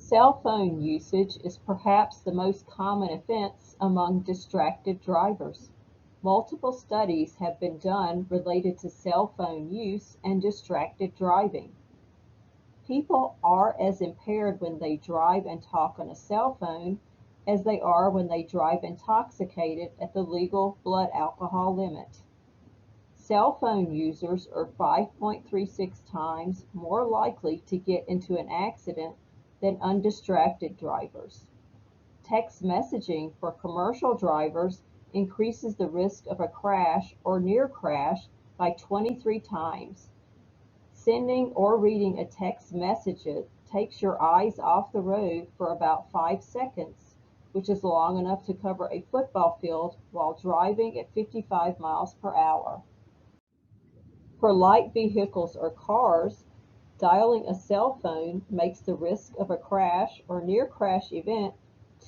Cell phone usage is perhaps the most common offense among distracted drivers. Multiple studies have been done related to cell phone use and distracted driving. People are as impaired when they drive and talk on a cell phone as they are when they drive intoxicated at the legal blood alcohol limit. Cell phone users are 5.36 times more likely to get into an accident than undistracted drivers. Text messaging for commercial drivers increases the risk of a crash or near crash by 23 times. Sending or reading a text message takes your eyes off the road for about 5 seconds, which is long enough to cover a football field while driving at 55 miles per hour. For light vehicles or cars, dialing a cell phone makes the risk of a crash or near crash event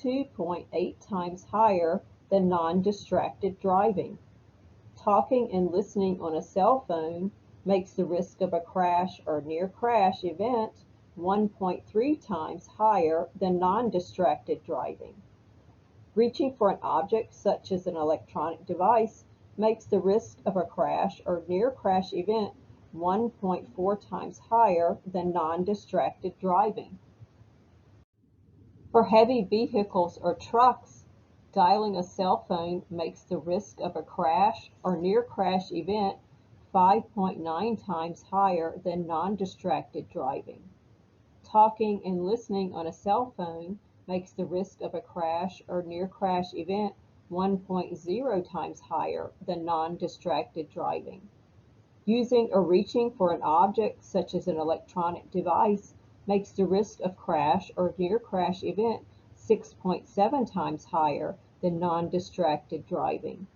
2.8 times higher than non-distracted driving. Talking and listening on a cell phone makes the risk of a crash or near crash event 1.3 times higher than non-distracted driving. Reaching for an object such as an electronic device makes the risk of a crash or near crash event 1.4 times higher than non-distracted driving. For heavy vehicles or trucks, dialing a cell phone makes the risk of a crash or near crash event 5.9 times higher than non-distracted driving. Talking and listening on a cell phone makes the risk of a crash or near crash event 1.0 times higher than non-distracted driving. Using or reaching for an object such as an electronic device makes the risk of crash or near crash event 6.7 times higher than non-distracted driving.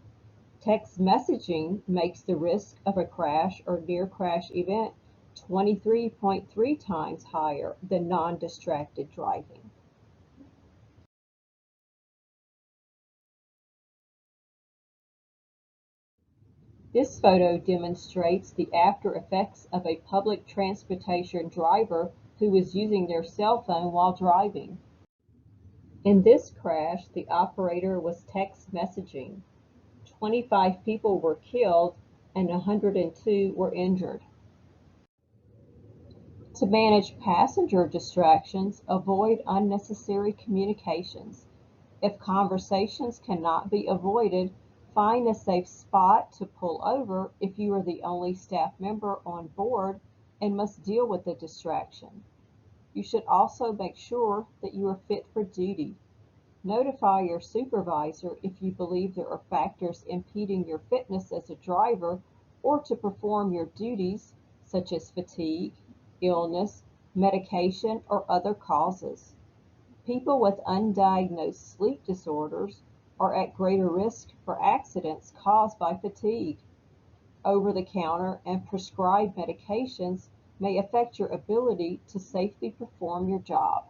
Text messaging makes the risk of a crash or near crash event 23.3 times higher than non-distracted driving. This photo demonstrates the after effects of a public transportation driver who was using their cell phone while driving. In this crash, the operator was text messaging. 25 people were killed and 102 were injured. To manage passenger distractions, avoid unnecessary communications. If conversations cannot be avoided, find a safe spot to pull over if you are the only staff member on board and must deal with the distraction. You should also make sure that you are fit for duty. Notify your supervisor if you believe there are factors impeding your fitness as a driver or to perform your duties, such as fatigue, illness, medication, or other causes. People with undiagnosed sleep disorders are at greater risk for accidents caused by fatigue. Over-the-counter and prescribed medications may affect your ability to safely perform your job.